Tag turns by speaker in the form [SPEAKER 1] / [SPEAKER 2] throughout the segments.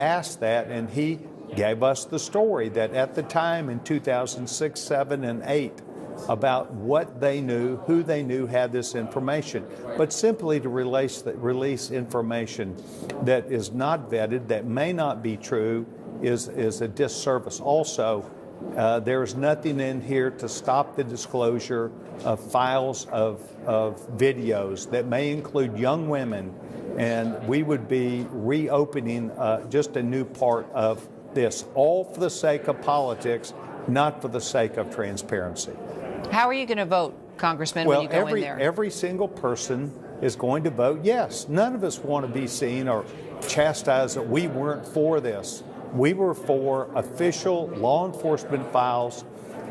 [SPEAKER 1] asked that, and he gave us the story that at the time in 2006, 7, and 8, about what they knew, who they knew had this information. But simply to release information that is not vetted, that may not be true, is a disservice. Also, there is nothing in here to stop the disclosure of files of videos that may include young women, and we would be reopening just a new part of this, all for the sake of politics, not for the sake of transparency.
[SPEAKER 2] How are you going to vote, Congressman, when you go in there?
[SPEAKER 1] Every single person is going to vote yes. None of us want to be seen or chastised that we weren't for this. We were for official law enforcement files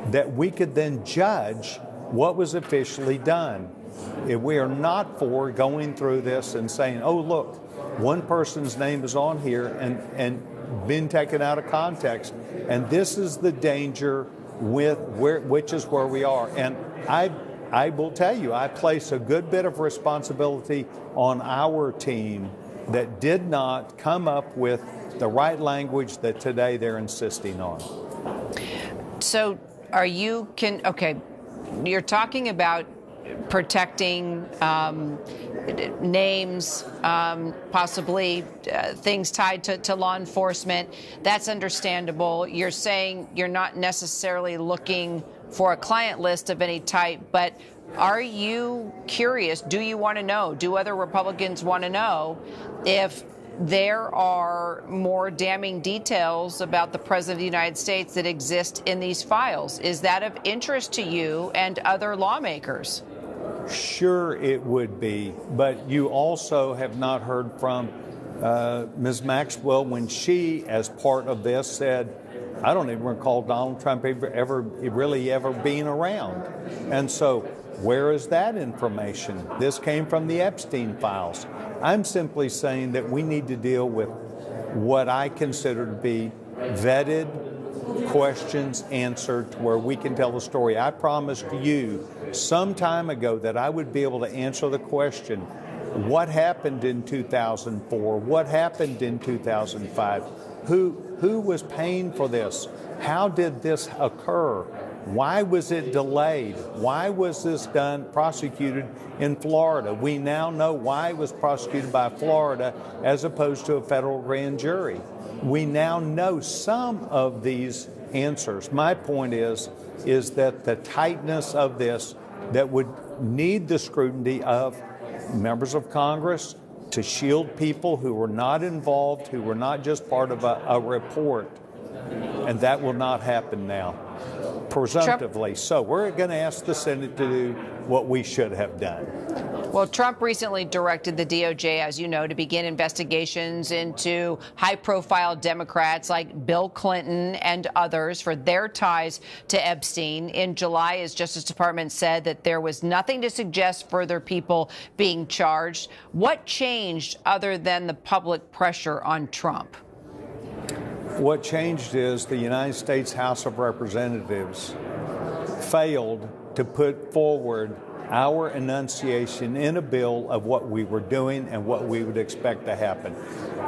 [SPEAKER 1] that we could then judge what was officially done. We are not for going through this and saying, oh, look, one person's name is on here and been taken out of context. And this is the danger which is where we are. And I will tell you, I place a good bit of responsibility on our team that did not come up with the right language that today they're insisting on.
[SPEAKER 2] So you're talking about protecting names, possibly things tied to law enforcement. That's understandable. You're saying you're not necessarily looking for a client list of any type, but are you curious? Do you want to know? Do other Republicans want to know if there are more damning details about the President of the United States that exist in these files? Is that of interest to you and other lawmakers?
[SPEAKER 1] Sure, it would be. But you also have not heard from Ms. Maxwell when she, as part of this, said, I don't even recall Donald Trump ever being around. And so where is that information? This came from the Epstein files. I'm simply saying that we need to deal with what I consider to be vetted questions answered to where we can tell the story. I promised you some time ago that I would be able to answer the question, what happened in 2004? What happened in 2005? Who was paying for this? How did this occur? Why was it delayed? Why was this prosecuted in Florida? We now know why it was prosecuted by Florida as opposed to a federal grand jury. We now know some of these answers. My point is that the tightness of this that would need the scrutiny of members of Congress to shield people who were not involved, who were not just part of a report, and that will not happen now, presumptively. So we're going to ask the Senate to do what we should have done.
[SPEAKER 2] Well, Trump recently directed the DOJ, as you know, to begin investigations into high-profile Democrats like Bill Clinton and others for their ties to Epstein. In July, his Justice Department said that there was nothing to suggest further people being charged. What changed other than the public pressure on Trump?
[SPEAKER 1] What changed is the United States House of Representatives failed to put forward our enunciation in a bill of what we were doing and what we would expect to happen.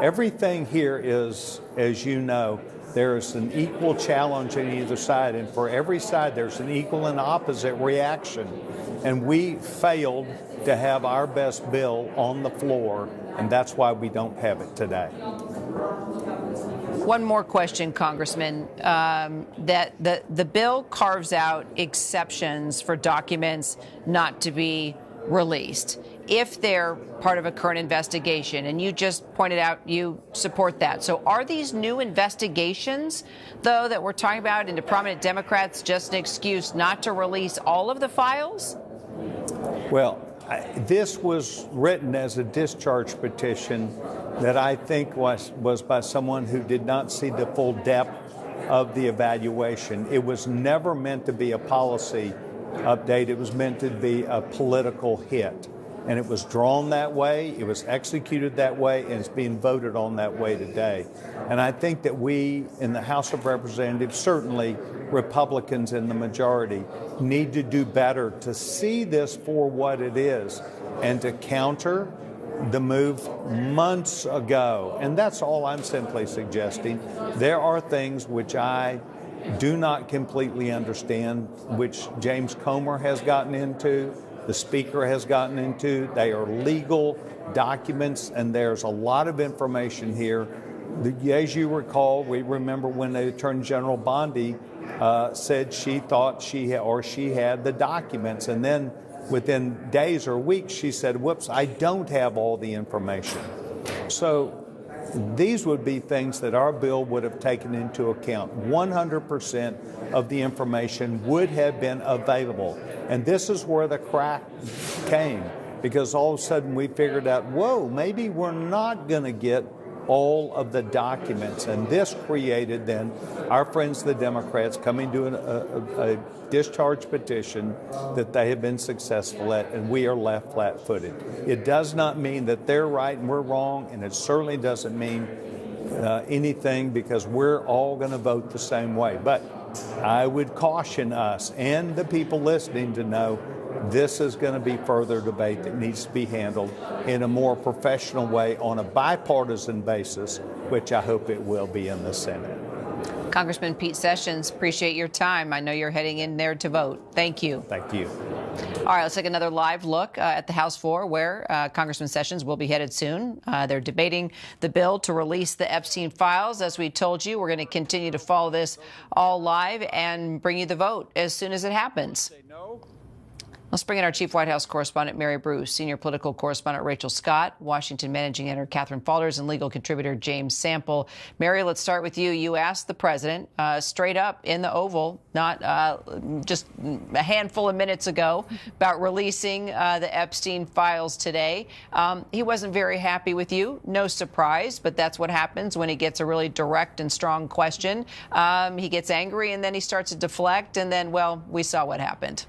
[SPEAKER 1] Everything here is, as you know, there is an equal challenge on either side, and for every side there's an equal and opposite reaction. And we failed to have our best bill on the floor, and that's why we don't have it today.
[SPEAKER 2] One more question, Congressman. That the bill carves out exceptions for documents not to be released if they're part of a current investigation. And you just pointed out you support that. So are these new investigations, though, that we're talking about into prominent Democrats just an excuse not to release all of the files?
[SPEAKER 1] Well, this was written as a discharge petition that I think was by someone who did not see the full depth of the evaluation. It was never meant to be a policy update. It was meant to be a political hit. And it was drawn that way, it was executed that way, and it's being voted on that way today. And I think that we in the House of Representatives, certainly Republicans in the majority, need to do better to see this for what it is and to counter the move months ago. And that's all I'm simply suggesting. There are things which I do not completely understand, which James Comer has gotten into, the Speaker has gotten into. They are legal documents, and there's a lot of information here. As you recall, we remember when the Attorney General Bondi said she thought she had the documents, and then within days or weeks she said, whoops, I don't have all the information. So these would be things that our bill would have taken into account. 100% of the information would have been available. And this is where the crack came, because all of a sudden we figured out, whoa, maybe we're not going to get all of the documents. And this created then our friends, the Democrats, coming to a discharge petition that they have been successful at, and we are left flat-footed. It does not mean that they're right and we're wrong, and it certainly doesn't mean anything, because we're all going to vote the same way. But I would caution us and the people listening to know this is going to be further debate that needs to be handled in a more professional way on a bipartisan basis, which I hope it will be in the Senate.
[SPEAKER 2] Congressman Pete Sessions, appreciate your time. I know you're heading in there to vote. Thank you.
[SPEAKER 1] Thank you.
[SPEAKER 2] All right, let's take another live look at the House floor, where Congressman Sessions will be headed soon. They're debating the bill to release the Epstein files. As we told you, we're going to continue to follow this all live and bring you the vote as soon as it happens. Let's bring in our chief White House correspondent, Mary Bruce, senior political correspondent Rachel Scott, Washington managing editor Catherine Falders, and legal contributor James Sample. Mary, let's start with you. You asked the president straight up in the Oval, not just a handful of minutes ago, about releasing the Epstein files today. He wasn't very happy with you. No surprise, but that's what happens when he gets a really direct and strong question. He gets angry, and then he starts to deflect, and then, well, we saw what happened.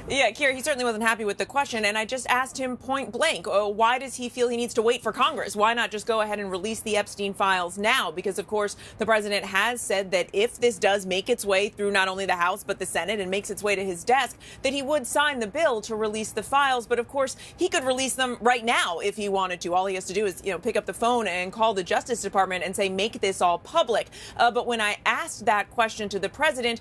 [SPEAKER 3] Yeah, Kira, he certainly wasn't happy with the question, and I just asked him point blank, why does he feel he needs to wait for Congress? Why not just go ahead and release the Epstein files now? Because, of course, the president has said that if this does make its way through not only the House but the Senate and makes its way to his desk, that he would sign the bill to release the files. But, of course, he could release them right now if he wanted to. All he has to do is, pick up the phone and call the Justice Department and say, make this all public. But when I asked that question to the president,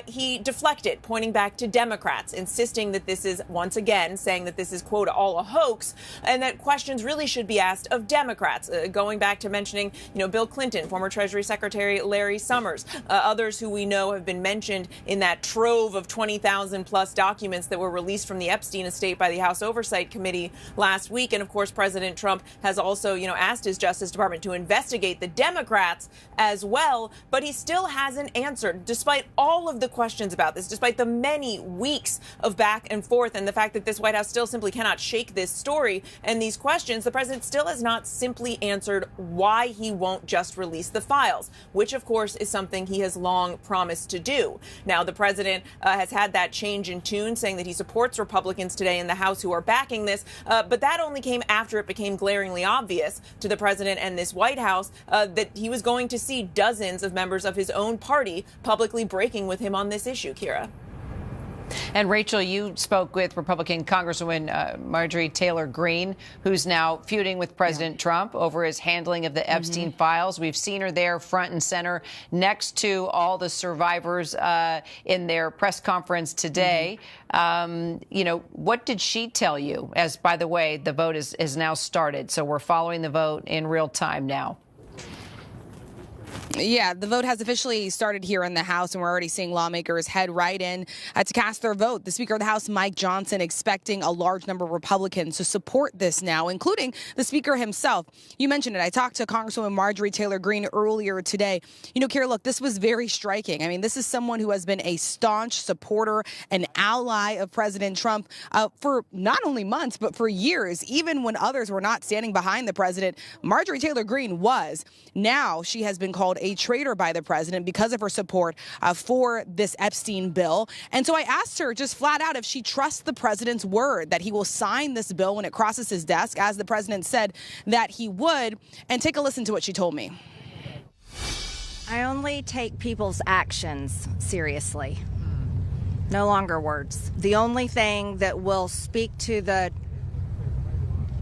[SPEAKER 3] he deflected, pointing back to Democrats, insisting that this is, once again, saying that this is, quote, all a hoax, and that questions really should be asked of Democrats, going back to mentioning, Bill Clinton, former Treasury Secretary Larry Summers, others who we know have been mentioned in that trove of 20,000 plus documents that were released from the Epstein estate by the House Oversight Committee last week. And, of course, President Trump has also, asked his Justice Department to investigate the Democrats as well, but he still hasn't answered, despite all of the questions about this, despite the many weeks of back and forth, and the fact that this White House still simply cannot shake this story and these questions. The president still has not simply answered why he won't just release the files, which, of course, is something he has long promised to do. Now, the president has had that change in tune, saying that he supports Republicans today in the House who are backing this, but that only came after it became glaringly obvious to the president and this White House that he was going to see dozens of members of his own party publicly breaking with him on this issue, Kira.
[SPEAKER 2] And Rachel, you spoke with Republican Congresswoman Marjorie Taylor Greene, who's now feuding with President Trump over his handling of the Epstein files. We've seen her there front and center next to all the survivors in their press conference today. What did she tell you? As, by the way, the vote is now started, so we're following the vote in real time now.
[SPEAKER 4] Yeah, the vote has officially started here in the House, and we're already seeing lawmakers head right in to cast their vote. The Speaker of the House, Mike Johnson, expecting a large number of Republicans to support this now, including the Speaker himself. You mentioned it. I talked to Congresswoman Marjorie Taylor Greene earlier today. Kira, look, this was very striking. I mean, this is someone who has been a staunch supporter, an ally of President Trump for not only months, but for years. Even when others were not standing behind the president, Marjorie Taylor Greene was. Now she has been called a traitor by the president because of her support for this Epstein bill. And so I asked her just flat out if she trusts the president's word that he will sign this bill when it crosses his desk, as the president said that he would. And take a listen to what she told me.
[SPEAKER 5] I only take people's actions seriously, no longer words. The only thing that will speak to the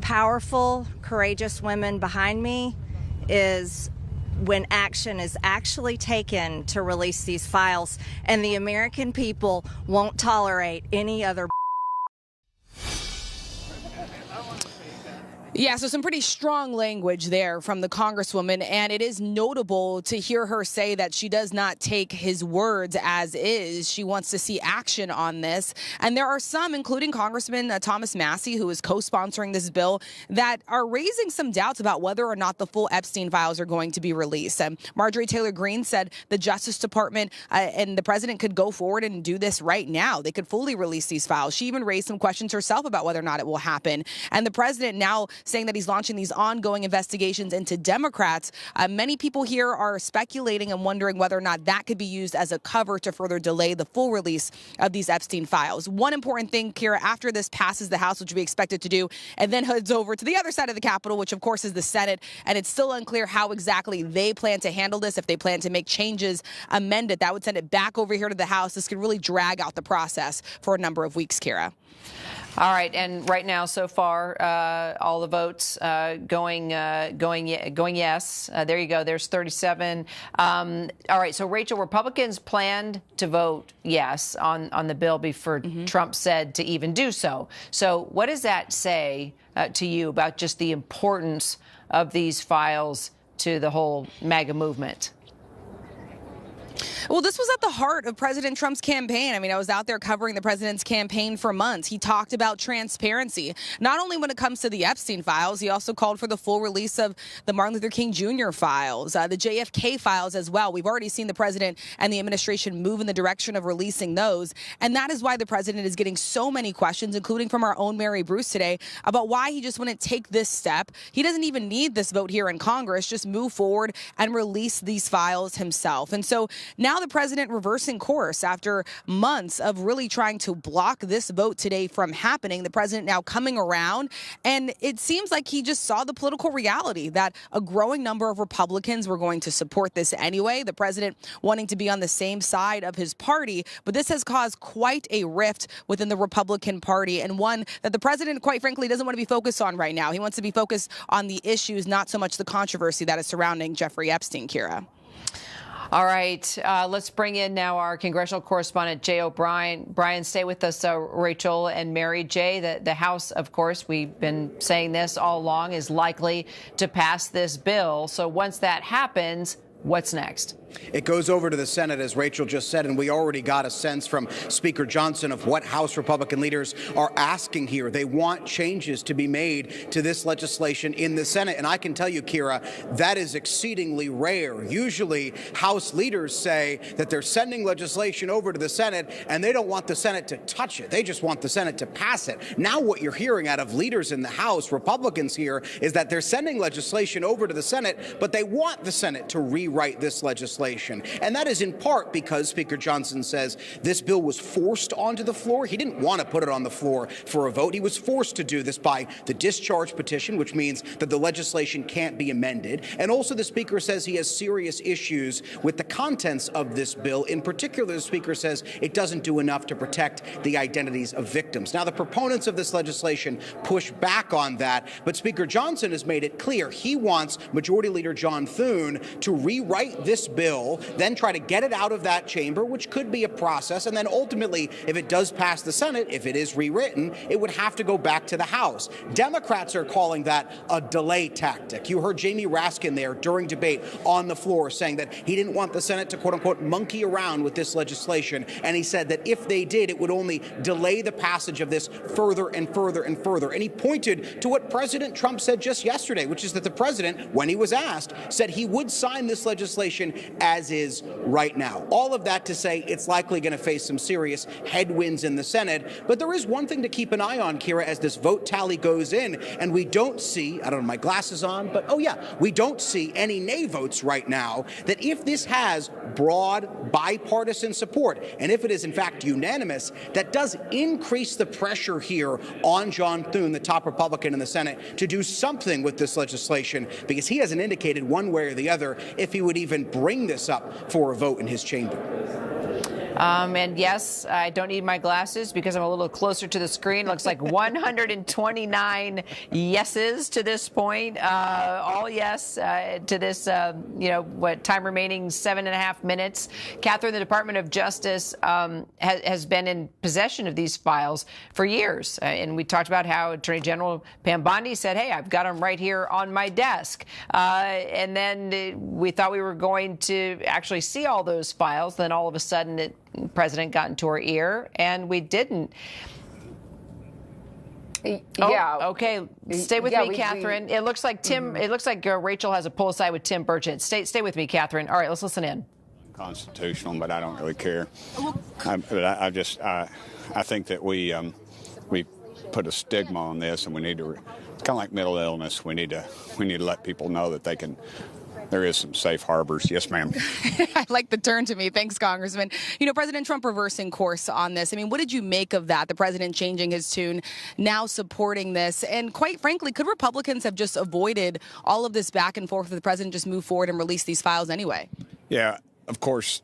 [SPEAKER 5] powerful, courageous women behind me is when action is actually taken to release these files, and the American people won't tolerate any other.
[SPEAKER 4] Yeah, so some pretty strong language there from the Congresswoman, and it is notable to hear her say that she does not take his words as is. She wants to see action on this. And there are some, including Congressman Thomas Massie, who is co-sponsoring this bill, that are raising some doubts about whether or not the full Epstein files are going to be released. Marjorie Taylor Greene said the Justice Department and the president could go forward and do this right now. They could fully release these files. She even raised some questions herself about whether or not it will happen. And the president now saying that he's launching these ongoing investigations into Democrats. Many people here are speculating and wondering whether or not that could be used as a cover to further delay the full release of these Epstein files. One important thing, Kira, after this passes the House, which we expect it to do, and then heads over to the other side of the Capitol, which of course is the Senate, and it's still unclear how exactly they plan to handle this. If they plan to make changes, amend it, that would send it back over here to the House. This could really drag out the process for a number of weeks, Kira.
[SPEAKER 2] All right, and right now, so far, all the votes going yes. There you go. There's 37. All right, so Rachel, Republicans planned to vote yes on the bill before Trump said to even do so. So what does that say to you about just the importance of these files to the whole MAGA movement?
[SPEAKER 4] Well, this was at the heart of President Trump's campaign. I mean, I was out there covering the president's campaign for months. He talked about transparency, not only when it comes to the Epstein files, he also called for the full release of the Martin Luther King Jr. files, the JFK files as well. We've already seen the president and the administration move in the direction of releasing those. And that is why the president is getting so many questions, including from our own Mary Bruce today, about why he just wouldn't take this step. He doesn't even need this vote here in Congress. Just move forward and release these files himself. And so now the president reversing course after months of really trying to block this vote today from happening. The president now coming around, and it seems like he just saw the political reality that a growing number of Republicans were going to support this anyway. The president wanting to be on the same side of his party, but this has caused quite a rift within the Republican Party, and one that the president, quite frankly, doesn't want to be focused on right now. He wants to be focused on the issues, not so much the controversy that is surrounding Jeffrey Epstein, Kira.
[SPEAKER 2] All right, let's bring in now our congressional correspondent, Jay O'Brien. Brian, stay with us, Rachel and Mary. Jay, the House, of course, we've been saying this all along, is likely to pass this bill. So once that happens, what's next?
[SPEAKER 6] It goes over to the Senate, as Rachel just said, and we already got a sense from Speaker Johnson of what House Republican leaders are asking here. They want changes to be made to this legislation in the Senate. And I can tell you, Kira, that is exceedingly rare. Usually, House leaders say that they're sending legislation over to the Senate, and they don't want the Senate to touch it. They just want the Senate to pass it. Now what you're hearing out of leaders in the House, Republicans here, is that they're sending legislation over to the Senate, but they want the Senate to rewrite this legislation. And that is in part because Speaker Johnson says this bill was forced onto the floor. He didn't want to put it on the floor for a vote. He was forced to do this by the discharge petition, which means that the legislation can't be amended. And also the Speaker says he has serious issues with the contents of this bill. In particular, the Speaker says it doesn't do enough to protect the identities of victims. Now, the proponents of this legislation push back on that, but Speaker Johnson has made it clear he wants Majority Leader John Thune to rewrite this bill, then try to get it out of that chamber, which could be a process, and then ultimately, if it does pass the Senate, if it is rewritten, it would have to go back to the House. Democrats are calling that a delay tactic. You heard Jamie Raskin there during debate on the floor saying that he didn't want the Senate to, quote-unquote, monkey around with this legislation, and he said that if they did, it would only delay the passage of this further and further and further. And he pointed to what President Trump said just yesterday, which is that the president, when he was asked, said he would sign this legislation as is right now. All of that to say it's likely going to face some serious headwinds in the Senate. But there is one thing to keep an eye on, Kira, as this vote tally goes in, and we don't see, I don't have my glasses on, but oh yeah, we don't see any nay votes right now, that if this has broad bipartisan support, and if it is in fact unanimous, that does increase the pressure here on John Thune, the top Republican in the Senate, to do something with this legislation, because he hasn't indicated one way or the other if he would even bring this up for a vote in his chamber.
[SPEAKER 2] And yes, I don't need my glasses because I'm a little closer to the screen. It looks like 129 yeses to this point. All yes to this, what time remaining 7.5 minutes. Catherine, the Department of Justice has been in possession of these files for years. And we talked about how Attorney General Pam Bondi said, hey, I've got them right here on my desk. And then we thought we were going to actually see all those files. Then all of a sudden, the president got into her ear, and we didn't.
[SPEAKER 7] Yeah.
[SPEAKER 2] Oh, okay. Stay with me, Catherine. It looks like Tim. It looks like Rachel has a pull aside with Tim Burchett. Stay with me, Catherine. All right, let's listen in.
[SPEAKER 8] Constitutional, but I don't really care. I think that we put a stigma on this, and we need to. It's kind of like mental illness. We need to let people know that they can. There is some safe harbors. Yes, ma'am.
[SPEAKER 4] I like the turn to me. Thanks, Congressman. President Trump reversing course on this. I mean, what did you make of that? The president changing his tune, now supporting this. And quite frankly, could Republicans have just avoided all of this back and forth with the president, just move forward and release these files anyway?
[SPEAKER 8] Yeah, of course.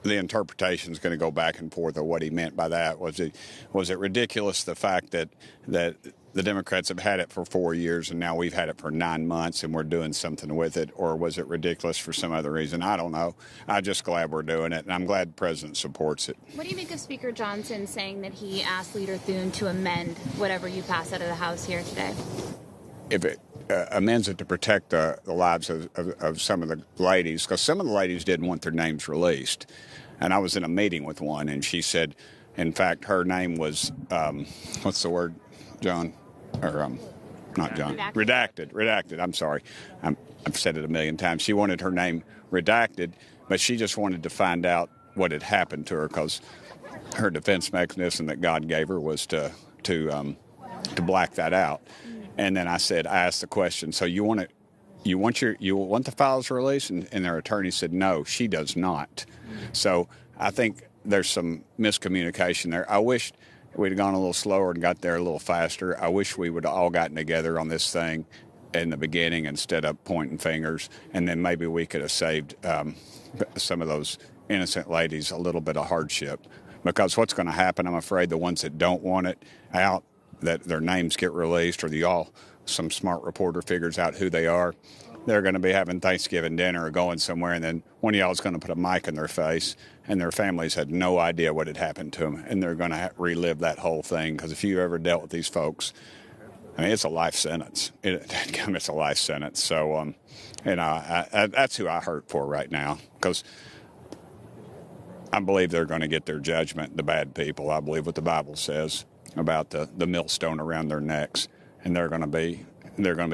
[SPEAKER 8] The interpretation is going to go back and forth of what he meant by that. Was it ridiculous, the fact that the Democrats have had it for 4 years and now we've had it for 9 months and we're doing something with it? Or was it ridiculous for some other reason? I don't know. I'm just glad we're doing it, and I'm glad the president supports it.
[SPEAKER 9] What do you make of Speaker Johnson saying that he asked Leader Thune to amend whatever you pass out of the House here today?
[SPEAKER 8] If it amends it to protect the lives of some of the ladies, because some of the ladies didn't want their names released. And I was in a meeting with one, and she said, in fact, her name was, what's the word, John? Or not John. Redacted. I'm sorry. I've said it a million times. She wanted her name redacted, but she just wanted to find out what had happened to her, because her defense mechanism that God gave her was to black that out. And then I asked the question, so you want the files released? And their attorney said, no, she does not. So I think there's some miscommunication there. I wish we'd have gone a little slower and got there a little faster. I wish we would have all gotten together on this thing in the beginning instead of pointing fingers. And then maybe we could have saved some of those innocent ladies a little bit of hardship. Because what's going to happen, I'm afraid, the ones that don't want it out, that their names get released, or some smart reporter figures out who they are, they're going to be having Thanksgiving dinner or going somewhere, and then one of y'all is going to put a mic in their face, and their families had no idea what had happened to them, and they're going to relive that whole thing. Because if you ever dealt with these folks, I mean, it's a life sentence. It's a life sentence. So, that's who I hurt for right now, because I believe they're going to get their judgment, the bad people. I believe what the Bible says about the millstone around their necks, and they're going to be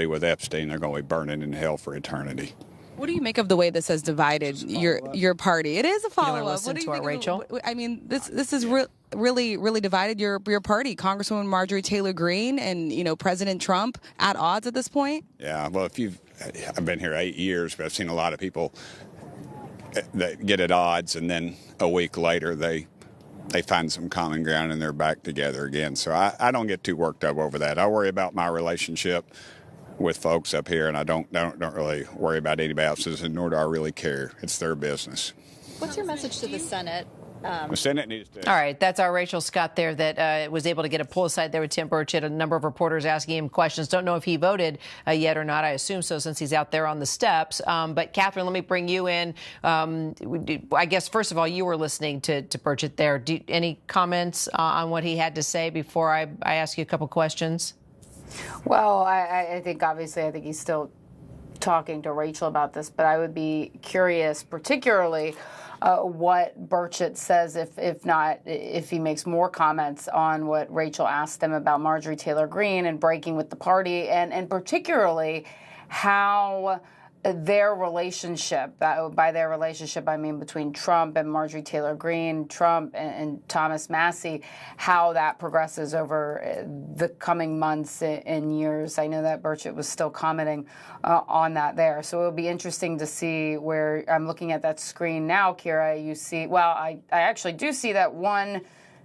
[SPEAKER 8] with Epstein. They're going to be burning in hell for eternity.
[SPEAKER 4] What do you make of the way this has divided your party? It is a follow-up.
[SPEAKER 2] Listen to it, Rachel.
[SPEAKER 4] I mean, this is really divided your party. Congresswoman Marjorie Taylor Greene and President Trump at odds at this point.
[SPEAKER 8] Yeah, well, I've been here 8 years, but I've seen a lot of people that get at odds, and then a week later they find some common ground and they're back together again. So I don't get too worked up over that. I worry about my relationship with folks up here, and I don't really worry about anybody else's, and nor do I really care. It's their business.
[SPEAKER 10] What's your message to the Senate?
[SPEAKER 8] The Senate needs to...
[SPEAKER 2] All right, that's our Rachel Scott there that was able to get a pull aside there with Tim Burchett. A number of reporters asking him questions. Don't know if he voted yet or not. I assume so, since he's out there on the steps. But Catherine, let me bring you in. I guess, first of all, you were listening to Burchett there. Any comments on what he had to say before I ask you a couple questions?
[SPEAKER 7] Well, I think obviously he's still talking to Rachel about this, but I would be curious, particularly what Burchett says, if he makes more comments on what Rachel asked him about Marjorie Taylor Greene and breaking with the party, and particularly how their relationship, by their relationship I mean between Trump and Marjorie Taylor Greene, Trump and Thomas Massie, how that progresses over the coming months and years. I know that Burchett was still commenting on that there. So it'll be interesting to see where I'm looking at that screen now, Kira. You see, well, I actually do see that one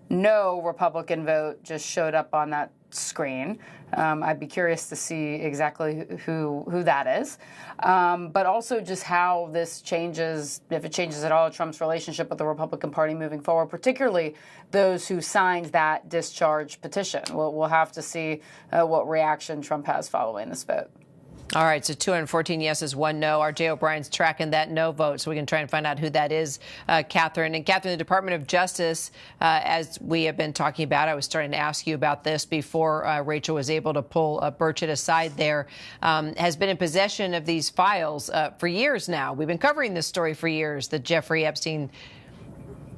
[SPEAKER 7] no Republican vote just showed up on that screen. I'd be curious to see exactly who that is, but also just how this changes, if it changes at all, Trump's relationship with the Republican Party moving forward, particularly those who signed that discharge petition. We'll have to see what reaction Trump has following this vote.
[SPEAKER 2] All right, so 214 yeses, 1 no. Our Jay O'Brien's tracking that no vote, so we can try and find out who that is, Catherine. And Catherine, the Department of Justice, as we have been talking about, I was starting to ask you about this before Rachel was able to pull Burchett aside there, has been in possession of these files for years now. We've been covering this story for years, the Jeffrey Epstein.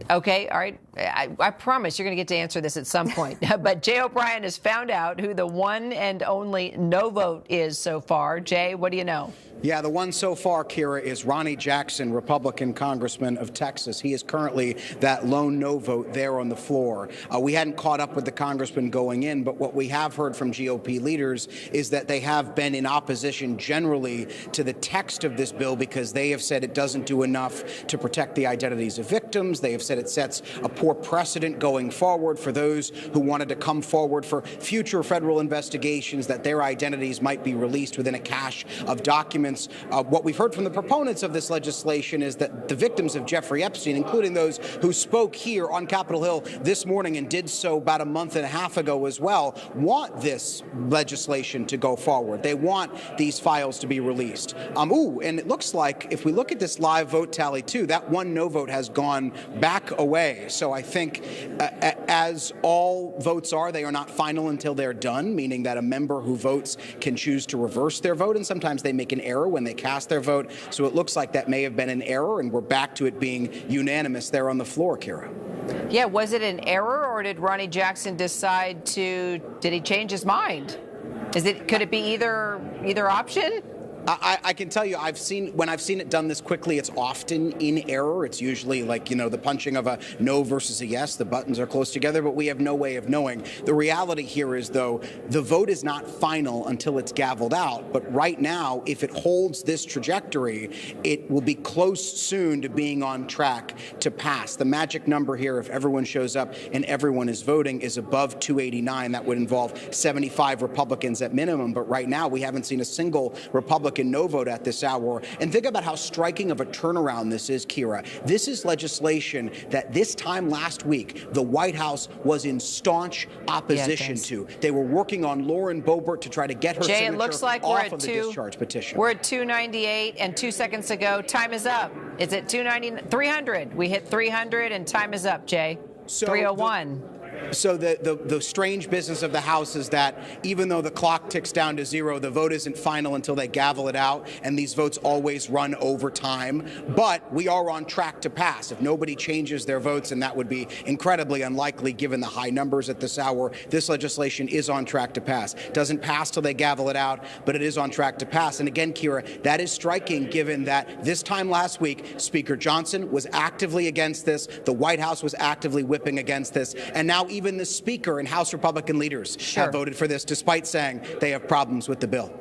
[SPEAKER 2] Okay, all right. I promise you're going to get to answer this at some point. But Jay O'Brien has found out who the one and only no vote is so far. Jay, what do you know?
[SPEAKER 6] Yeah, the one so far, Kira, is Ronnie Jackson, Republican congressman of Texas. He is currently that lone no vote there on the floor. We hadn't caught up with the congressman going in, but what we have heard from GOP leaders is that they have been in opposition generally to the text of this bill because they have said it doesn't do enough to protect the identities of victims. They have said it sets a poor precedent going forward for those who wanted to come forward for future federal investigations, that their identities might be released within a cache of documents. What we've heard from the proponents of this legislation is that the victims of Jeffrey Epstein, including those who spoke here on Capitol Hill this morning and did so about a month and a half ago as well, want this legislation to go forward. They want these files to be released. And it looks like if we look at this live vote tally too, that one no vote has gone back away. So I think as all votes are, they are not final until they're done, meaning that a member who votes can choose to reverse their vote, and sometimes they make an error when they cast their vote. So it looks like that may have been an error, and we're back to it being unanimous there on the floor, Kira.
[SPEAKER 2] Yeah, was it an error, or did Ronnie Jackson decide did he change his mind? Could it be either option?
[SPEAKER 6] I can tell you, when I've seen it done this quickly, it's often in error. It's usually like, the punching of a no versus a yes. The buttons are close together, but we have no way of knowing. The reality here is, though, the vote is not final until it's gavelled out. But right now, if it holds this trajectory, it will be close soon to being on track to pass. The magic number here, if everyone shows up and everyone is voting, is above 289. That would involve 75 Republicans at minimum. But right now, we haven't seen a single Republican no vote at this hour. And think about how striking of a turnaround this is, Kira. This is legislation that this time last week, the White House was in staunch opposition to. They were working on Lauren Boebert to try to get her signature
[SPEAKER 2] it looks like
[SPEAKER 6] off of the discharge petition.
[SPEAKER 2] We're at 298, and 2 seconds ago, time is up. It's at 300. We hit 300, and time is up, Jay. 301.
[SPEAKER 6] So the strange business of the House is that even though the clock ticks down to 0, the vote isn't final until they gavel it out, and these votes always run over time. But we are on track to pass. If nobody changes their votes, and that would be incredibly unlikely given the high numbers at this hour, this legislation is on track to pass. Doesn't pass till they gavel it out, but it is on track to pass. And again, Kira, that is striking given that this time last week, Speaker Johnson was actively against this, the White House was actively whipping against this, and now even the Speaker and House Republican leaders have voted for this, despite saying they have problems with the bill.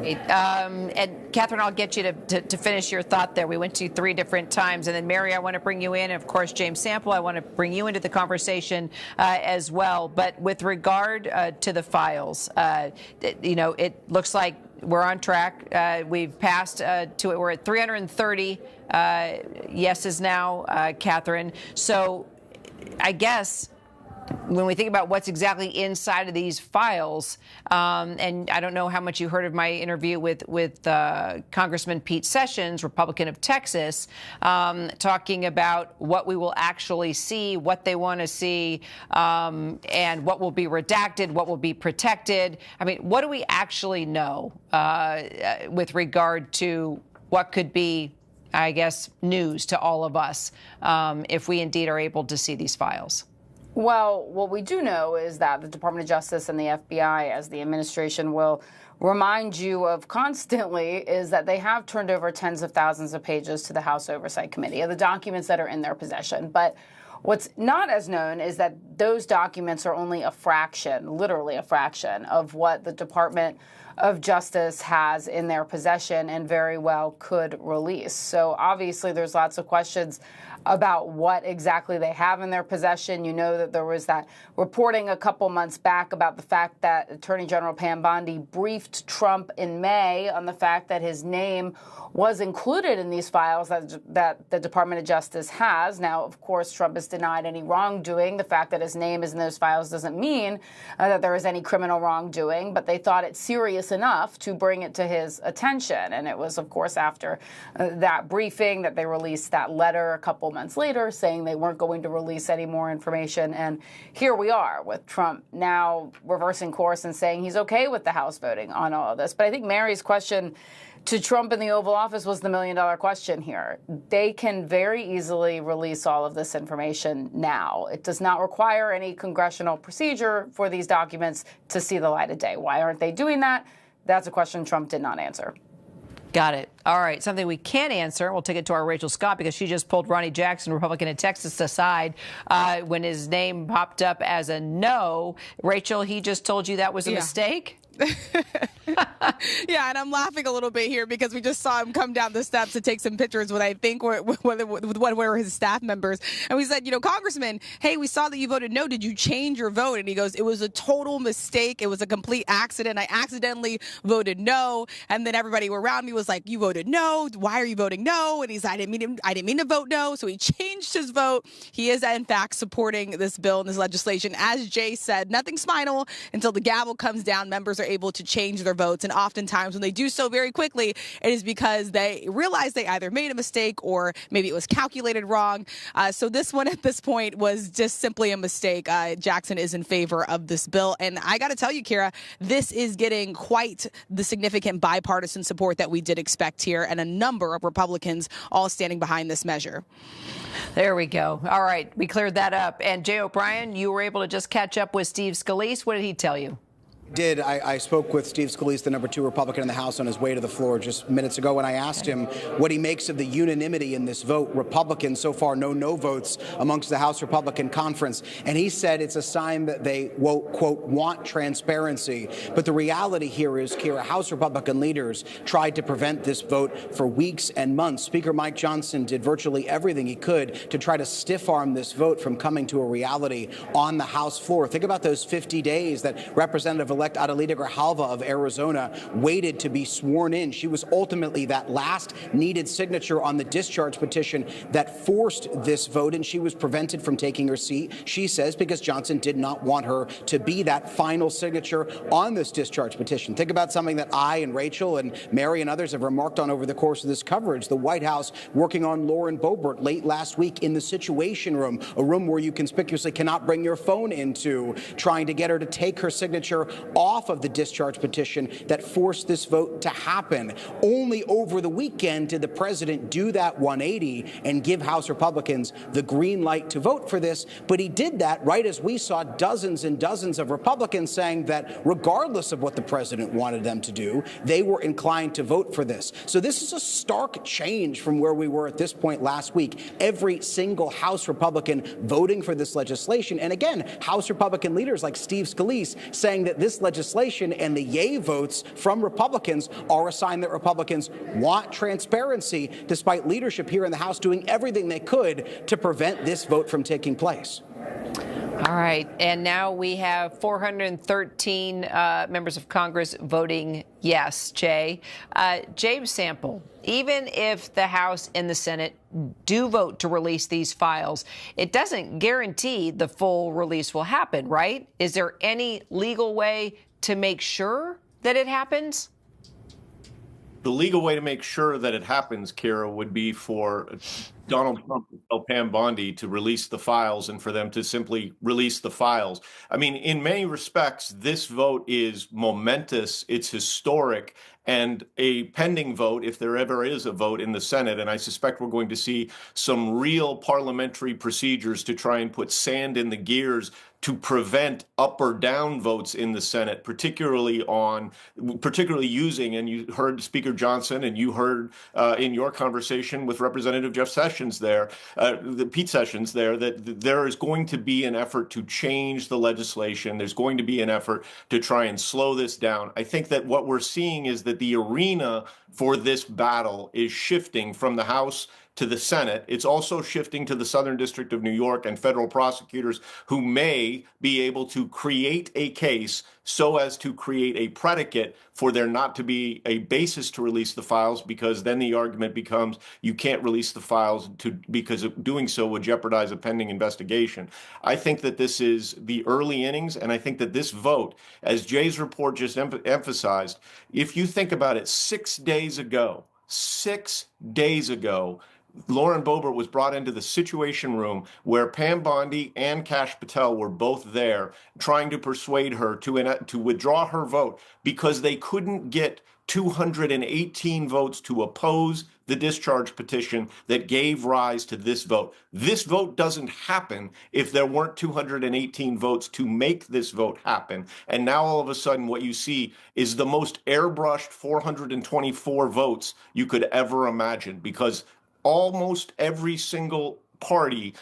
[SPEAKER 2] And Catherine, I'll get you to finish your thought there. We went to 3 different times. And then, Mary, I want to bring you in. And, of course, James Sample, I want to bring you into the conversation as well. But with regard to the files, it looks like we're on track. We've passed to it. We're at 330 yeses now, Catherine. So I guess when we think about what's exactly inside of these files, and I don't know how much you heard of my interview with Congressman Pete Sessions, Republican of Texas, talking about what we will actually see, what they want to see, and what will be redacted, what will be protected. I mean, what do we actually know with regard to what could be, I guess, news to all of us if we indeed are able to see these files?
[SPEAKER 7] Well, what we do know is that the Department of Justice and the FBI, as the administration will remind you of constantly, is that they have turned over tens of thousands of pages to the House Oversight Committee of the documents that are in their possession. But what's not as known is that those documents are only a fraction, literally a fraction, of what the Department of Justice has in their possession and very well could release. So obviously there's lots of questions about what exactly they have in their possession. You know that there was that reporting a couple months back about the fact that Attorney General Pam Bondi briefed Trump in May on the fact that his name was included in these files that the Department of Justice has. Now, of course, Trump has denied any wrongdoing. The fact that his name is in those files doesn't mean that there is any criminal wrongdoing, but they thought it serious enough to bring it to his attention. And it was, of course, after that briefing that they released that letter a couple months later saying they weren't going to release any more information. And here we are with Trump now reversing course and saying he's okay with the House voting on all of this. But I think Mary's question to Trump in the Oval Office was the million-dollar question here. They can very easily release all of this information now. It does not require any congressional procedure for these documents to see the light of day. Why aren't they doing that? That's a question Trump did not answer.
[SPEAKER 2] Got it. All right. Something we can answer. We'll take it to our Rachel Scott because she just pulled Ronnie Jackson, Republican in Texas, aside when his name popped up as a no. Rachel, he just told you that was a mistake?
[SPEAKER 4] Yeah, and I'm laughing a little bit here because we just saw him come down the steps to take some pictures with, I think, with one of his staff members. And we said, Congressman, hey, we saw that you voted no. Did you change your vote? And he goes, it was a total mistake. It was a complete accident. I accidentally voted no. And then everybody around me was like, you voted no. Why are you voting no? And he's I didn't mean to vote no. So he changed his vote. He is, in fact, supporting this bill and this legislation. As Jay said, nothing's final until the gavel comes down. Members are able to change their votes. And oftentimes when they do so very quickly, it is because they realize they either made a mistake or maybe it was calculated wrong. So this one at this point was just simply a mistake. Jackson is in favor of this bill. And I got to tell you, Kira, this is getting quite the significant bipartisan support that we did expect here, and a number of Republicans all standing behind this measure.
[SPEAKER 2] There we go. All right. We cleared that up. And Jay O'Brien, you were able to just catch up with Steve Scalise. What did he tell you?
[SPEAKER 6] I spoke with Steve Scalise, the #2 Republican in the House, on his way to the floor just minutes ago, and I asked him what he makes of the unanimity in this vote. Republicans, so far, no votes amongst the House Republican Conference. And he said it's a sign that they, quote, want transparency. But the reality here is, Kira, House Republican leaders tried to prevent this vote for weeks and months. Speaker Mike Johnson did virtually everything he could to try to stiff-arm this vote from coming to a reality on the House floor. Think about those 50 days that Representative-elect Adelita Grijalva of Arizona waited to be sworn in. She was ultimately that last needed signature on the discharge petition that forced this vote, and she was prevented from taking her seat, she says, because Johnson did not want her to be that final signature on this discharge petition. Think about something that I and Rachel and Mary and others have remarked on over the course of this coverage. The White House working on Lauren Boebert late last week in the Situation Room, a room where you conspicuously cannot bring your phone into, trying to get her to take her signature off of the discharge petition that forced this vote to happen. Only over the weekend did the president do that 180 and give House Republicans the green light to vote for this. But he did that right as we saw dozens and dozens of Republicans saying that regardless of what the president wanted them to do, they were inclined to vote for this. So this is a stark change from where we were at this point last week. Every single House Republican voting for this legislation. And again, House Republican leaders like Steve Scalise saying that this legislation and the yay votes from Republicans are a sign that Republicans want transparency, despite leadership here in the House doing everything they could to prevent this vote from taking place.
[SPEAKER 2] All right. And now we have 413 members of Congress voting yes, Jay. James Sample, even if the House and the Senate do vote to release these files, it doesn't guarantee the full release will happen, right? Is there any legal way to make sure that it happens?
[SPEAKER 11] The legal way to make sure that it happens, Kira, would be for Donald Trump to tell Pam Bondi to release the files and for them to simply release the files. I mean, in many respects, this vote is momentous. It's historic. And a pending vote, if there ever is a vote in the Senate, and I suspect we're going to see some real parliamentary procedures to try and put sand in the gears to prevent up or down votes in the Senate, particularly using, and you heard Speaker Johnson, and you heard in your conversation with Representative Jeff Sessions there, Pete Sessions there, that there is going to be an effort to change the legislation. There's going to be an effort to try and slow this down. I think that what we're seeing is that the arena for this battle is shifting from the House to the Senate. It's also shifting to the Southern District of New York and federal prosecutors who may be able to create a case so as to create a predicate for there not to be a basis to release the files, because then the argument becomes you can't release the files because of doing so would jeopardize a pending investigation. I think that this is the early innings, and I think that this vote, as Jay's report just emphasized, if you think about it, 6 days ago, Lauren Boebert was brought into the Situation Room where Pam Bondi and Kash Patel were both there trying to persuade her to withdraw her vote because they couldn't get 218 votes to oppose the discharge petition that gave rise to this vote. This vote doesn't happen if there weren't 218 votes to make this vote happen. And now all of a sudden what you see is the most airbrushed 424 votes you could ever imagine, because almost every single party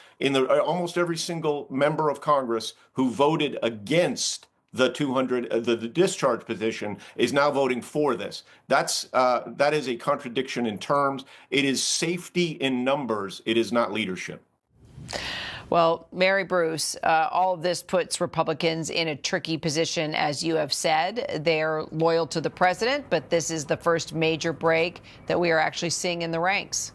[SPEAKER 11] almost every single member of Congress who voted against the discharge petition is now voting for this. That is a contradiction in terms. It is safety in numbers. It is not leadership.
[SPEAKER 2] Well, Mary Bruce, all of this puts Republicans in a tricky position, as you have said. They're loyal to the president, but this is the first major break that we are actually seeing in the ranks.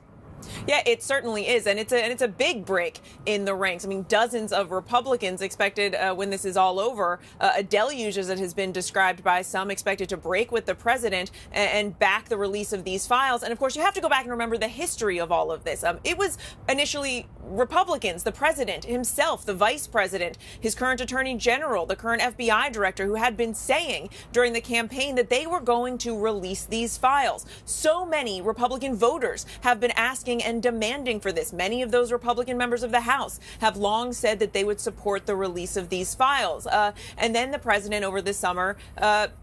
[SPEAKER 3] Yeah, it certainly is, and it's a big break in the ranks. I mean, dozens of Republicans expected when this is all over, a deluge, as it has been described by some, expected to break with the president and back the release of these files. And of course, you have to go back and remember the history of all of this. It was initially Republicans, the president himself, the vice president, his current attorney general, the current FBI director, who had been saying during the campaign that they were going to release these files. So many Republican voters have been asking and demanding for this. Many of those Republican members of the House have long said that they would support the release of these files. And then the president over the summer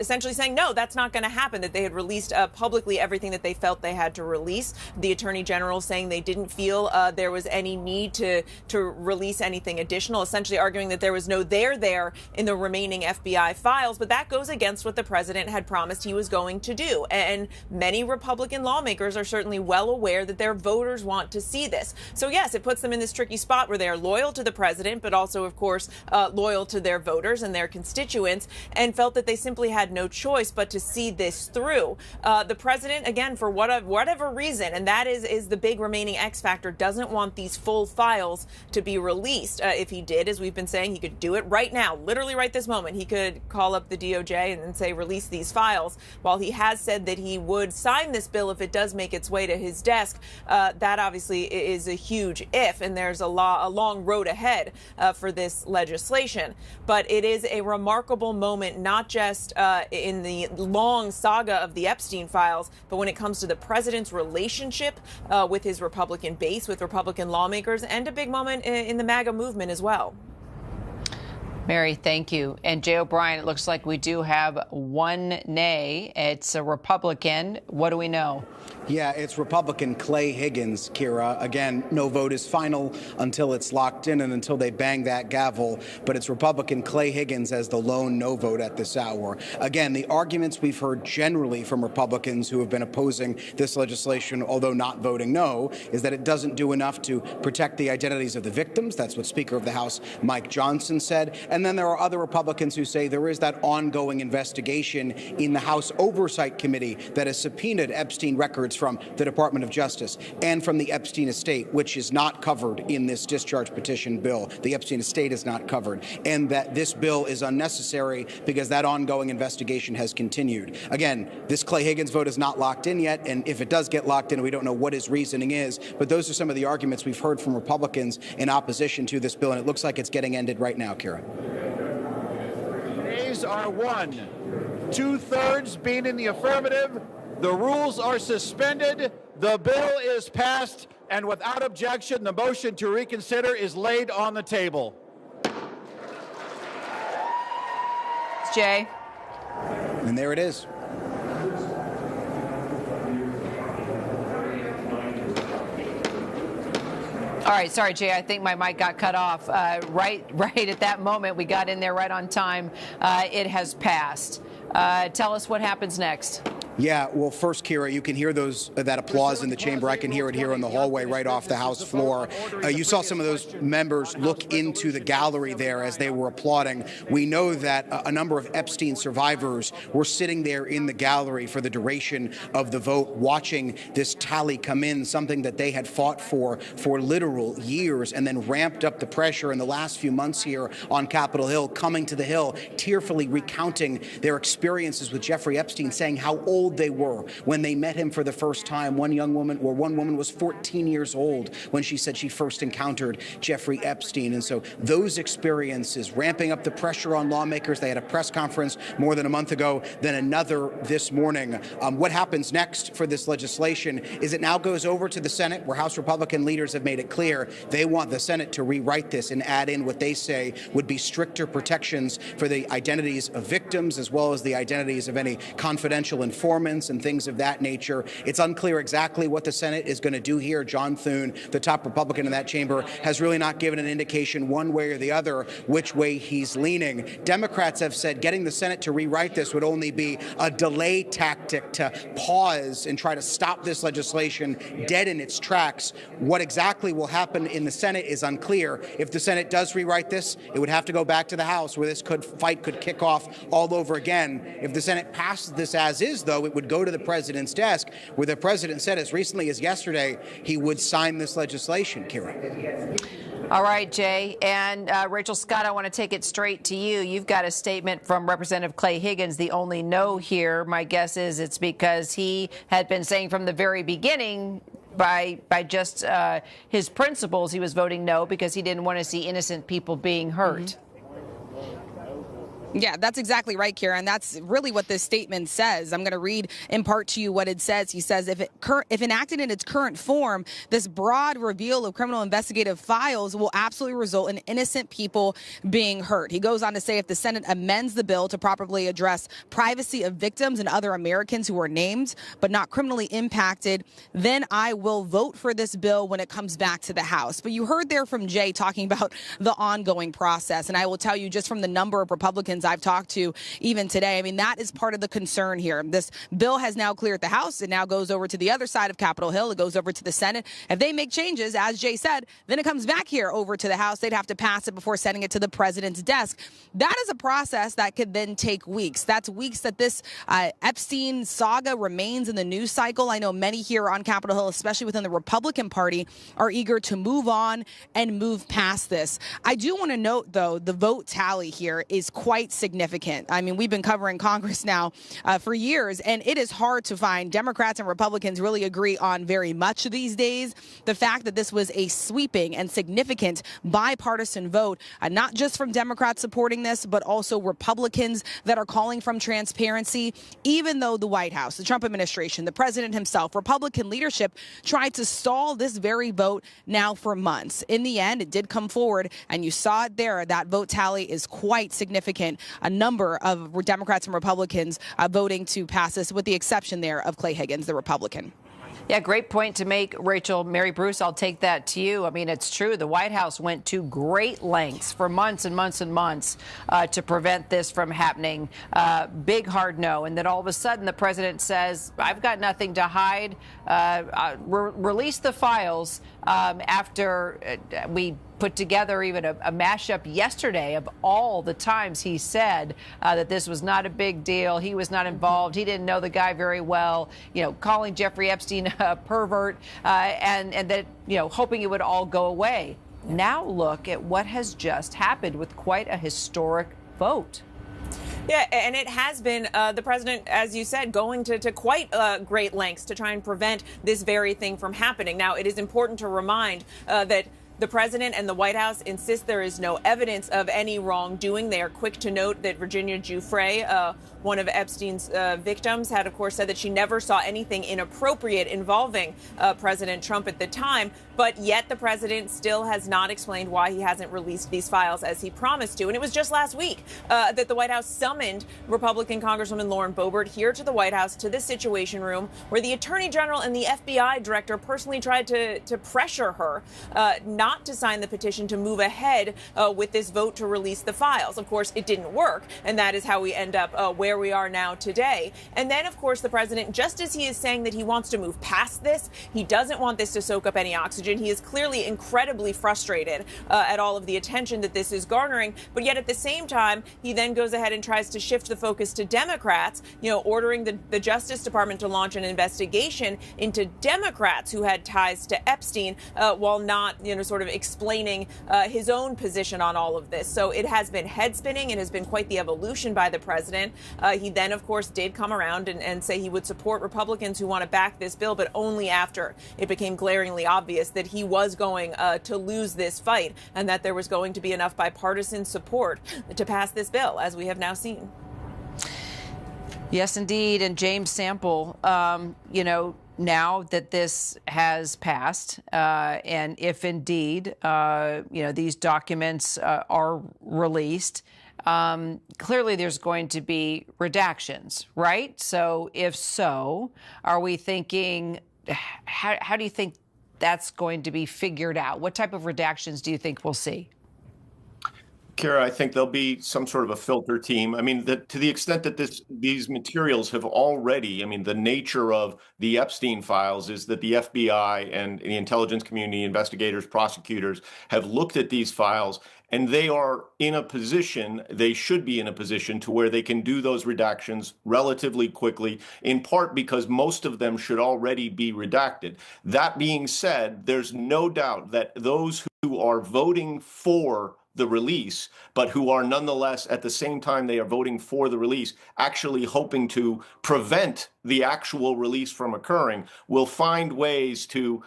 [SPEAKER 3] essentially saying, no, that's not going to happen, that they had released publicly everything that they felt they had to release. The attorney general saying they didn't feel there was any need to release anything additional, essentially arguing that there was no there in the remaining FBI files. But that goes against what the president had promised he was going to do. And many Republican lawmakers are certainly well aware that their voters want to see this. So yes, it puts them in this tricky spot where they are loyal to the president, but also, of course, loyal to their voters and their constituents, and felt that they simply had no choice but to see this through. The president, again, for whatever reason, and that is the big remaining X factor, doesn't want these full files to be released. If he did, as we've been saying, he could do it right now, literally right this moment. He could call up the DOJ and say, release these files. While he has said that he would sign this bill if it does make its way to his desk, that obviously is a huge if, and there's a long road ahead for this legislation. But it is a remarkable moment, not just in the long saga of the Epstein files, but when it comes to the president's relationship with his Republican base, with Republican lawmakers, and a big moment in the MAGA movement as well.
[SPEAKER 2] Mary, thank you. And Jay O'Brien, it looks like we do have one nay. It's a Republican. What do we know?
[SPEAKER 6] Yeah, it's Republican Clay Higgins, Kira. Again, no vote is final until it's locked in and until they bang that gavel. But it's Republican Clay Higgins as the lone no vote at this hour. Again, the arguments we've heard generally from Republicans who have been opposing this legislation, although not voting no, is that it doesn't do enough to protect the identities of the victims. That's what Speaker of the House Mike Johnson said. And then there are other Republicans who say there is that ongoing investigation in the House Oversight Committee that has subpoenaed Epstein records from the Department of Justice and from the Epstein estate, which is not covered in this discharge petition bill. The Epstein estate is not covered, and that this bill is unnecessary because that ongoing investigation has continued. Again, this Clay Higgins vote is not locked in yet, and if it does get locked in, we don't know what his reasoning is, but those are some of the arguments we've heard from Republicans in opposition to this bill, and it looks like it's getting ended right now, Kira.
[SPEAKER 12] Nays are 1, 2/3 being in the affirmative. The rules are suspended. The bill is passed, and without objection, the motion to reconsider is laid on the table.
[SPEAKER 2] Jay.
[SPEAKER 6] And there it is.
[SPEAKER 2] All right, sorry, Jay, I think my mic got cut off. Right at that moment, we got in there right on time. It has passed. Tell us what happens next.
[SPEAKER 6] Yeah, well, first, Kira, you can hear that applause in the chamber. I can hear it here in the hallway right off the House floor. You saw some of those members look into the gallery there as they were applauding. We know that a number of Epstein survivors were sitting there in the gallery for the duration of the vote, watching this tally come in, something that they had fought for literal years, and then ramped up the pressure in the last few months here on Capitol Hill, coming to the Hill, tearfully recounting their experiences with Jeffrey Epstein, saying how old they were when they met him for the first time. One woman was 14 years old when she said she first encountered Jeffrey Epstein. And so those experiences, ramping up the pressure on lawmakers. They had a press conference more than a month ago, then another this morning. What happens next for this legislation is it now goes over to the Senate, where House Republican leaders have made it clear they want the Senate to rewrite this and add in what they say would be stricter protections for the identities of victims, as well as the identities of any confidential informants and things of that nature. It's unclear exactly what the Senate is going to do here. John Thune, the top Republican in that chamber, has really not given an indication one way or the other which way he's leaning. Democrats have said getting the Senate to rewrite this would only be a delay tactic to pause and try to stop this legislation dead in its tracks. What exactly will happen in the Senate is unclear. If the Senate does rewrite this, it would have to go back to the House, where this fight could kick off all over again. If the Senate passes this as is, though, it would go to the president's desk, where the president said as recently as yesterday he would sign this legislation. Kira.
[SPEAKER 2] All right, Jay. And Rachel Scott, I want to take it straight to you. You've got a statement from Representative Clay Higgins, the only no here. My guess is it's because he had been saying from the very beginning, by just his principles, he was voting no because he didn't want to see innocent people being hurt. Mm-hmm.
[SPEAKER 4] Yeah, that's exactly right, Kira, and that's really what this statement says. I'm going to read in part to you what it says. He says, if enacted in its current form, this broad reveal of criminal investigative files will absolutely result in innocent people being hurt. He goes on to say, if the Senate amends the bill to properly address privacy of victims and other Americans who are named but not criminally impacted, then I will vote for this bill when it comes back to the House. But you heard there from Jay talking about the ongoing process, and I will tell you, just from the number of Republicans I've talked to even today, I mean, that is part of the concern here. This bill has now cleared the House. It now goes over to the other side of Capitol Hill. It goes over to the Senate. If they make changes, as Jay said, then it comes back here over to the House. They'd have to pass it before sending it to the president's desk. That is a process that could then take weeks. That's weeks that this Epstein saga remains in the news cycle. I know many here on Capitol Hill, especially within the Republican Party, are eager to move on and move past this. I do want to note, though, the vote tally here is quite significant. I mean, we've been covering Congress now for years, and it is hard to find Democrats and Republicans really agree on very much these days. The fact that this was a sweeping and significant bipartisan vote, not just from Democrats supporting this, but also Republicans that are calling from transparency, even though the White House, the Trump administration, the president himself, Republican leadership tried to stall this very vote now for months. In the end, it did come forward, and you saw it there. That vote tally is quite significant. A number of Democrats and Republicans voting to pass this, with the exception there of Clay Higgins, the Republican.
[SPEAKER 2] Yeah, great point to make, Rachel. Mary Bruce, I'll take that to you. I mean, it's true. The White House went to great lengths for months and months and months to prevent this from happening. Big, hard no. And then all of a sudden the president says, I've got nothing to hide. Release the files after we put together even a mashup yesterday of all the times he said that this was not a big deal. He was not involved. He didn't know the guy very well, you know, calling Jeffrey Epstein a pervert and that, you know, hoping it would all go away. Now look at what has just happened with quite a historic vote.
[SPEAKER 3] Yeah, and it has been the president, as you said, going to quite great lengths to try and prevent this very thing from happening. Now, it is important to remind that The president and the White House insist there is no evidence of any wrongdoing. They are quick to note that Virginia Giuffre, one of Epstein's victims, had, of course, said that she never saw anything inappropriate involving President Trump at the time. But yet the president still has not explained why he hasn't released these files as he promised to. And it was just last week that the White House summoned Republican Congresswoman Lauren Boebert here to the White House, to the Situation Room, where the Attorney General and the FBI director personally tried to pressure her not to sign the petition to move ahead with this vote to release the files. Of course, it didn't work, and that is how we end up where we are now today. And then, of course, the president, just as he is saying that he wants to move past this, he doesn't want this to soak up any oxygen. He is clearly incredibly frustrated at all of the attention that this is garnering. But yet at the same time, he then goes ahead and tries to shift the focus to Democrats, ordering the Justice Department to launch an investigation into Democrats who had ties to Epstein, while not, sort of explaining his own position on all of this. So it has been head spinning. It has been quite the evolution by the president. He then, of course, did come around and say he would support Republicans who want to back this bill, but only after it became glaringly obvious that he was going to lose this fight and that there was going to be enough bipartisan support to pass this bill, as we have now seen.
[SPEAKER 2] Yes, indeed. And James Sample, now that this has passed, and if indeed, these documents are released, clearly there's going to be redactions, right? So if so, are we thinking, how do you think that's going to be figured out? What type of redactions do you think we'll see?
[SPEAKER 11] Kara, I think there'll be some sort of a filter team. I mean, to the extent that these materials have already, the nature of the Epstein files is that the FBI and the intelligence community, investigators, prosecutors have looked at these files, and they are in a position, they should be in a position to where they can do those redactions relatively quickly, in part because most of them should already be redacted. That being said, there's no doubt that those who are voting for the release, but who are nonetheless, at the same time they are voting for the release, actually hoping to prevent the actual release from occurring, will find ways to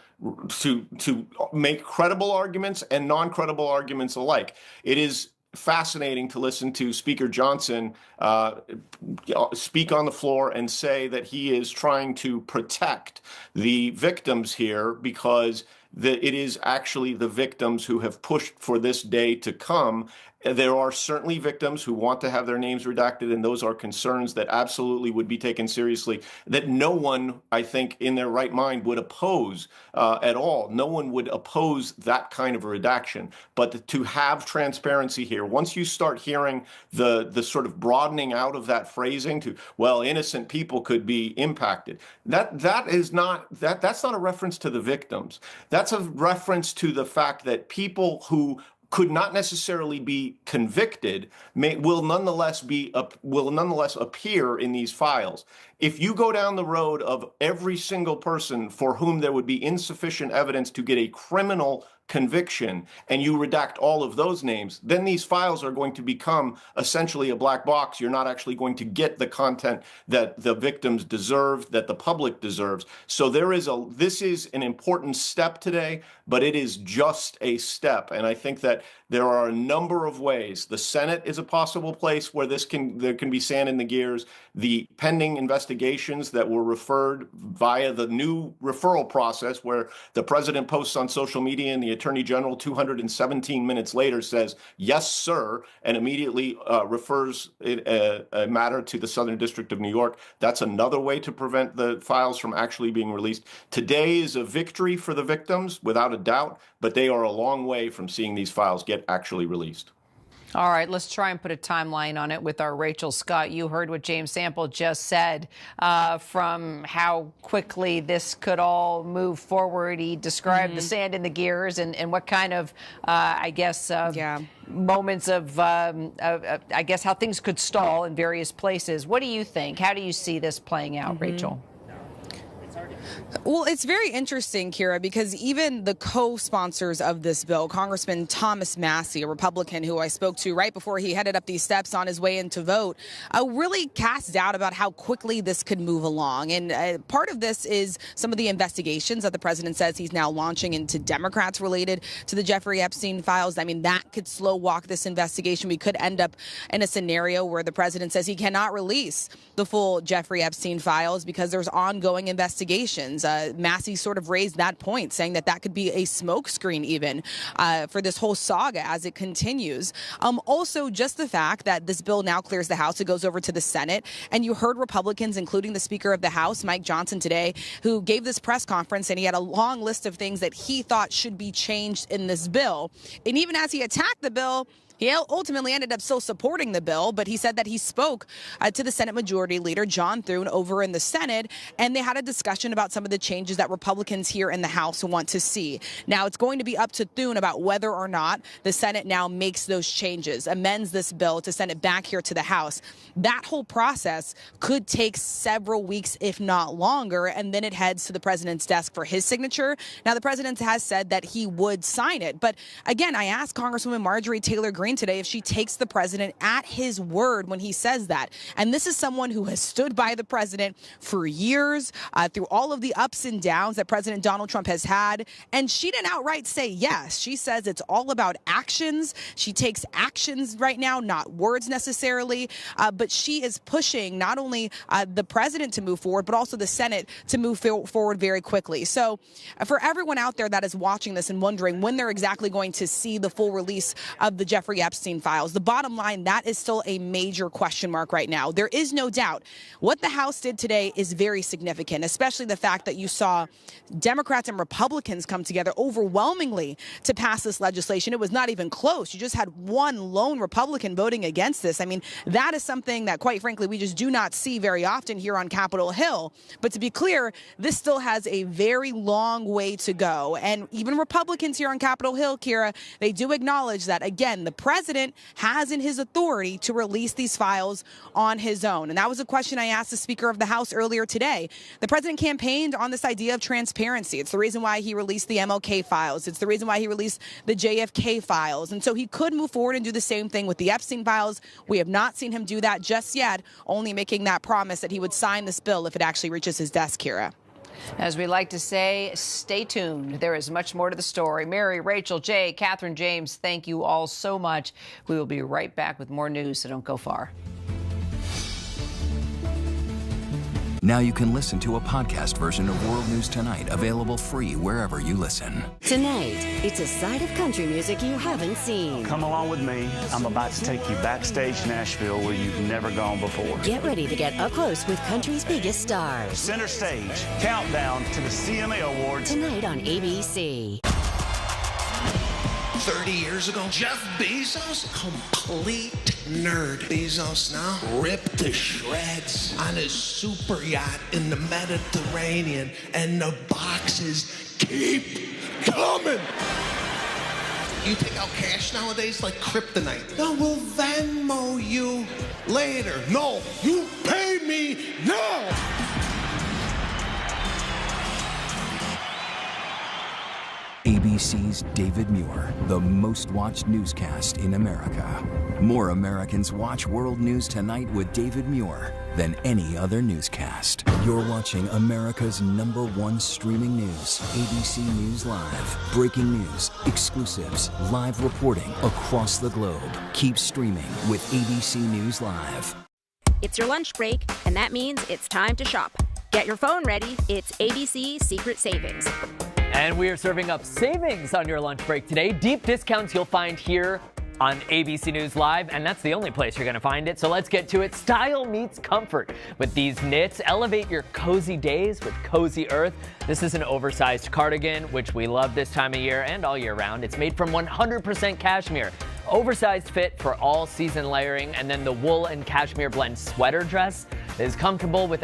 [SPEAKER 11] make credible arguments and non-credible arguments alike. It is fascinating to listen to Speaker Johnson speak on the floor and say that he is trying to protect the victims here because it is actually the victims who have pushed for this day to come. There are certainly victims who want to have their names redacted, and those are concerns that absolutely would be taken seriously, that no one, I think, in their right mind would oppose at all. No one would oppose that kind of a redaction. But to have transparency here, once you start hearing the sort of broadening out of that phrasing to, well, innocent people could be impacted, that's not a reference to the victims. That's a reference to the fact that people who could not necessarily be convicted will nonetheless appear in these files. If you go down the road of every single person for whom there would be insufficient evidence to get a criminal conviction, and you redact all of those names, then these files are going to become essentially a black box. You're not actually going to get the content that the victims deserve, that the public deserves. So this is an important step today, but it is just a step. And I think that there are a number of ways. The Senate is a possible place where there can be sand in the gears. The pending investigations that were referred via the new referral process, where the president posts on social media and the Attorney General 217 minutes later says, yes, sir, and immediately refers a matter to the Southern District of New York. That's another way to prevent the files from actually being released. Today is a victory for the victims, without a doubt, but they are a long way from seeing these files get actually released.
[SPEAKER 2] All right, let's try and put a timeline on it with our Rachel Scott. You heard what James Sample just said from how quickly this could all move forward. He described the sand in the gears and what kind of, moments of, I guess, how things could stall in various places. What do you think? How do you see this playing out, Rachel?
[SPEAKER 4] Well, it's very interesting, Kira, because even the co-sponsors of this bill, Congressman Thomas Massey, a Republican who I spoke to right before he headed up these steps on his way in to vote, really cast doubt about how quickly this could move along. And part of this is some of the investigations that the president says he's now launching into Democrats related to the Jeffrey Epstein files. I mean, that could slow walk this investigation. We could end up in a scenario where the president says he cannot release the full Jeffrey Epstein files because there's ongoing investigations. Massey sort of raised that point, saying that could be a smokescreen even for this whole saga as it continues. Also, just the fact that this bill now clears the House, it goes over to the Senate, and you heard Republicans, including the Speaker of the House, Mike Johnson, today, who gave this press conference, and he had a long list of things that he thought should be changed in this bill. And even as he attacked the bill, he ultimately ended up still supporting the bill, but he said that he spoke to the Senate Majority Leader, John Thune, over in the Senate, and they had a discussion about some of the changes that Republicans here in the House want to see. Now, it's going to be up to Thune about whether or not the Senate now makes those changes, amends this bill to send it back here to the House. That whole process could take several weeks, if not longer, and then it heads to the president's desk for his signature. Now, the president has said that he would sign it, but again, I asked Congresswoman Marjorie Taylor Greene today if she takes the president at his word when he says that. And this is someone who has stood by the president for years, through all of the ups and downs that President Donald Trump has had. And she didn't outright say yes. She says it's all about actions. She takes actions right now, not words necessarily. But she is pushing not only the president to move forward, but also the Senate to move forward very quickly. So for everyone out there that is watching this and wondering when they're exactly going to see the full release of the Jeffrey Epstein files, the bottom line, that is still a major question mark right now. There is no doubt what the House did today is very significant, especially the fact that you saw Democrats and Republicans come together overwhelmingly to pass this legislation. It was not even close. You just had one lone Republican voting against this. I mean, that is something that, quite frankly, we just do not see very often here on Capitol Hill. But to be clear, this still has a very long way to go. And even Republicans here on Capitol Hill, Kira, they do acknowledge that, again, the president has in his authority to release these files on his own. And that was a question I asked the Speaker of the House earlier today. The president campaigned on this idea of transparency. It's the reason why he released the MLK files. It's the reason why he released the JFK files. And so he could move forward and do the same thing with the Epstein files. We have not seen him do that just yet, only making that promise that he would sign this bill if it actually reaches his desk, Kira.
[SPEAKER 2] As we like to say, stay tuned. There is much more to the story. Mary, Rachel, Jay, Catherine, James, thank you all so much. We will be right back with more news, so don't go far.
[SPEAKER 13] Now you can listen to a podcast version of World News Tonight, available free wherever you listen.
[SPEAKER 14] Tonight, it's a side of country music you haven't seen.
[SPEAKER 15] Come along with me. I'm about to take you backstage Nashville where you've never gone before.
[SPEAKER 14] Get ready to get up close with country's biggest stars.
[SPEAKER 15] Center stage, countdown to the CMA Awards.
[SPEAKER 14] Tonight on ABC.
[SPEAKER 16] 30 years ago, Jeff Bezos, complete nerd. Bezos now ripped to shreds on his super yacht in the Mediterranean, and the boxes keep coming. You take out cash nowadays like kryptonite. No, we'll Venmo you later. No, you pay me now.
[SPEAKER 13] ABC's David Muir, the most watched newscast in America. More Americans watch World News Tonight with David Muir than any other newscast. You're watching America's #1 streaming news, ABC News Live. Breaking news, exclusives, live reporting across the globe. Keep streaming with ABC News Live.
[SPEAKER 17] It's your lunch break, and that means it's time to shop. Get your phone ready. It's ABC Secret Savings.
[SPEAKER 18] And we are serving up savings on your lunch break today. Deep discounts you'll find here on ABC News Live, and that's the only place you're going to find it. So let's get to it. Style meets comfort with these knits. Elevate your cozy days with Cozy Earth. This is an oversized cardigan, which we love this time of year and all year round. It's made from 100% cashmere. Oversized fit for all season layering, and then the wool and cashmere blend sweater dress is comfortable with